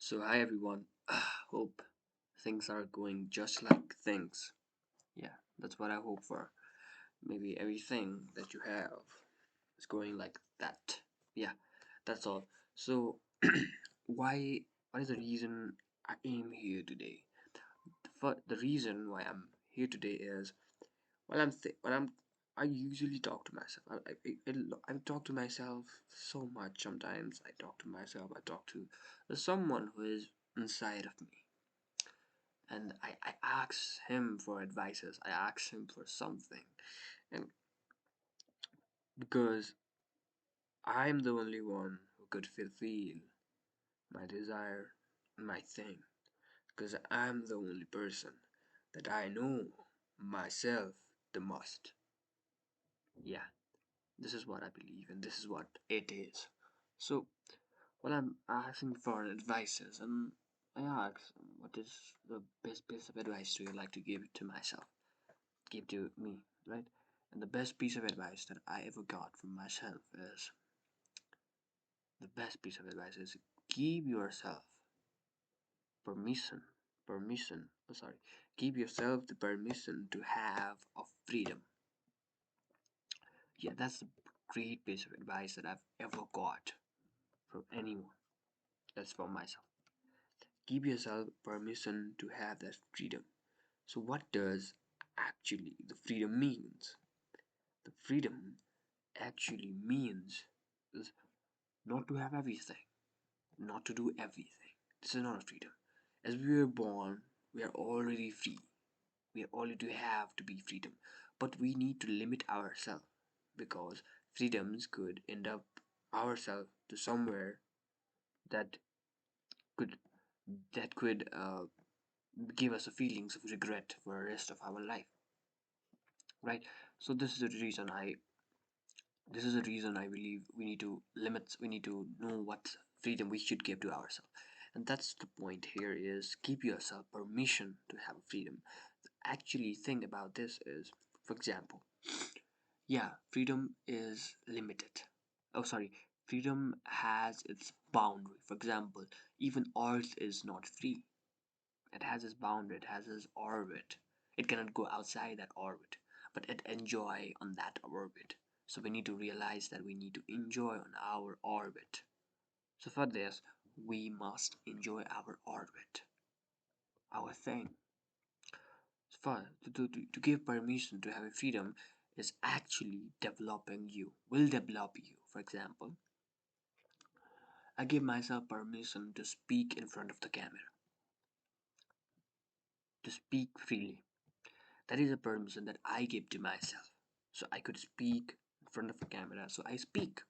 So hi everyone. Hope things are going just like things. Yeah, that's what I hope for. Maybe everything that you have is going like that. Yeah, that's all. So why what is the reason I am here today? The reason why I'm here today is when I usually talk to myself. I talk to myself so much sometimes. I talk to myself. I talk to someone who is inside of me, and I ask him for advices. I ask him for something, and because I'm the only one who could fulfill my desire, my thing, because I'm the only person that I know myself the most. Yeah, this is what I believe, and this is what it is. So, when I'm asking for advices, and I ask, what is the best piece of advice do you like to give to myself? Give to me, right? And the best piece of advice that I ever got from myself is the best piece of advice is give yourself permission, sorry, give yourself the permission to have a freedom. Yeah, that's a great piece of advice that I've ever got from anyone. That's for myself. Give yourself permission to have that freedom. So, what does actually the freedom means? The freedom actually means is not to have everything, not to do everything. This is not a freedom. As we were born, we are already free. We already have to be freedom. But we need to limit ourselves because freedoms could end up ourselves to somewhere that could that could give us a feelings of regret for the rest of our life, right? So this is the reason I believe we need to know what freedom we should give to ourselves. And that's the point here is give yourself permission to have freedom. Actually thing about this is, for example, yeah, freedom is limited. Oh, sorry, freedom has its boundary. For example, even Earth is not free. It has its boundary, it has its orbit. It cannot go outside that orbit, but it enjoy on that orbit. So we need to realize that we need to enjoy on our orbit. So for this, we must enjoy our orbit, our thing. So for to give permission to have a freedom is actually developing you, will develop you. For example, I give myself permission to speak in front of the camera, to speak freely. That is a permission that I give to myself. So I could speak in front of the camera. So I speak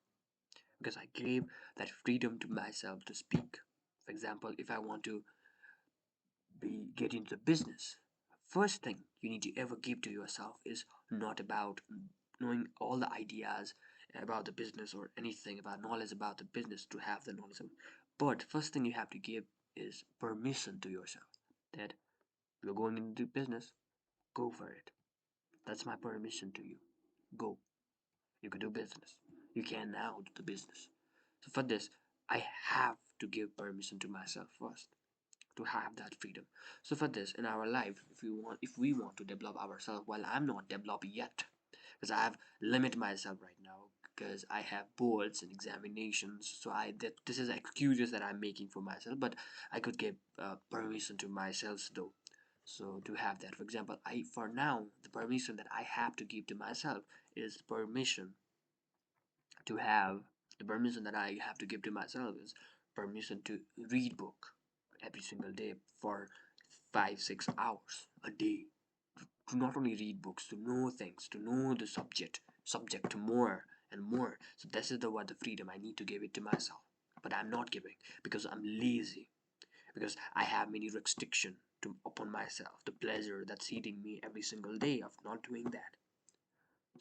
because I gave that freedom to myself to speak. For example, if I want to get into business, first thing you need to ever give to yourself is not about knowing all the ideas about the business or anything about knowledge about the business to have the knowledge of, but first thing you have to give is permission to yourself that you're going into business, go for it. That's my permission to you. Go. You can do business. You can now do the business. So for this, I have to give permission to myself first to have that freedom. So for this, in our life, if we want to develop ourselves, well, I'm not developed yet because I have limit myself right now because I have boards and examinations. So this is excuses that I'm making for myself, but I could give permission to myself though. So to have that, for example, I for now the permission that I have to give to myself is to have the permission that I have to give to myself is permission to read book every single day for 5 6 hours a day. To not only read books, to know things, to know the subject to more and more. So this is the what the freedom I need to give it to myself. But I'm not giving because I'm lazy, because I have many restriction to upon myself, the pleasure that's eating me every single day of not doing that.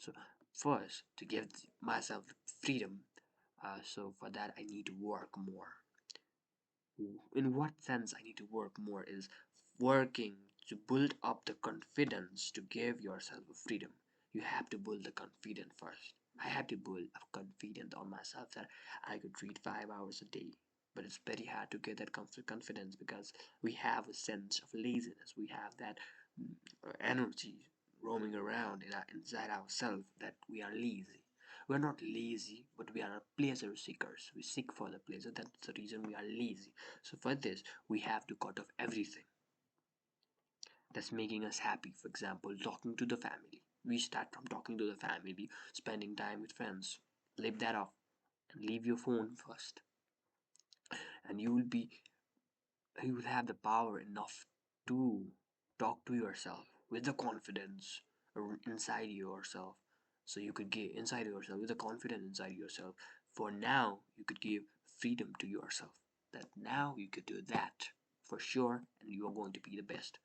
So first, to give myself freedom, so for that I need to work more. In what sense I need to work more is working to build up the confidence to give yourself freedom. You have to build the confidence first. I have to build a confidence on myself that I could read 5 hours a day. But it's very hard to get that confidence because we have a sense of laziness. We have that energy roaming around inside ourselves that we are lazy. We're not lazy, but we are pleasure seekers. We seek for the pleasure. That's the reason we are lazy. So for this, we have to cut off everything that's making us happy. For example, talking to the family. We start from talking to the family, spending time with friends. Leave that off and leave your phone first, and you will have the power enough to talk to yourself with the confidence inside yourself. So you could give inside yourself with the confidence inside yourself. For now, you could give freedom to yourself. That now you could do that for sure, and you are going to be the best.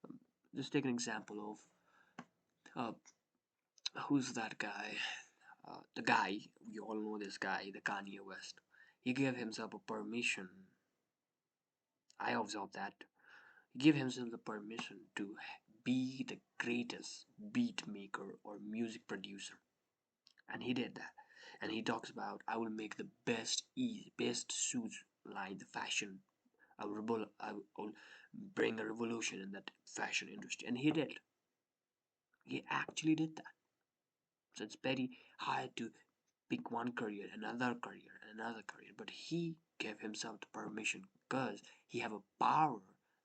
Um, just take an example of who's that guy? The guy we all know this guy, the Kanye West. He gave himself a permission. I observed that give himself the permission to be the greatest beat maker or music producer, and he did that. And he talks about, I will make the best suits line, the fashion. I will bring a revolution in that fashion industry, and he did. He actually did that. So it's very hard to pick one career, another career, but he gave himself the permission because he have a power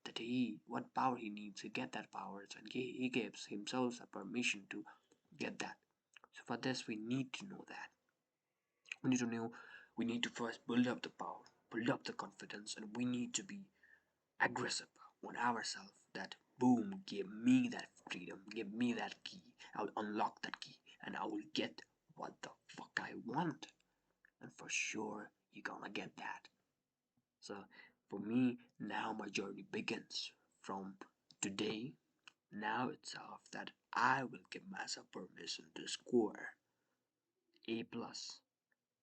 that what power he needs to get that power, and he gives himself a permission to get that. So for this, we need to know that. We need to know. We need to first build up the power, build up the confidence, and we need to be aggressive on ourselves. That boom, give me that freedom, give me that key. I'll unlock that key, and I will get what the fuck I want, and for sure you're gonna get that. So for me, now my journey begins from today, now itself, that I will give myself permission to score A plus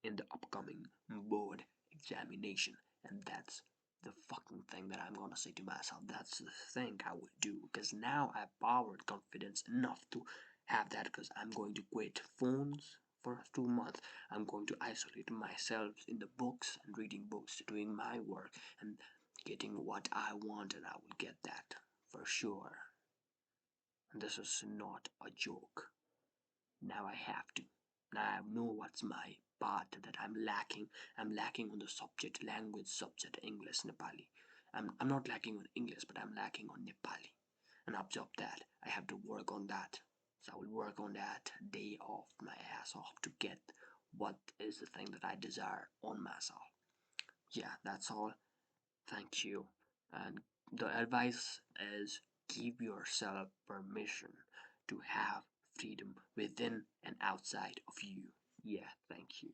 in the upcoming board examination, and that's the fucking thing that I'm gonna say to myself. That's the thing I will do because now I have power and confidence enough to have that. Because I'm going to quit phones for 2 months. I'm going to isolate myself in the books and reading books, doing my work and getting what I want, and I will get that for sure. And this is not a joke. Now I have to. Now I know what's my part that I'm lacking. I'm lacking on the subject, language subject, English, Nepali. I'm not lacking on English, but I'm lacking on Nepali. And absorb that. I have to work on that. So I will work on that day off, my ass off, to get what is the thing that I desire on myself. Yeah, that's all. Thank you. And the advice is give yourself permission to have freedom within and outside of you. Yeah, thank you.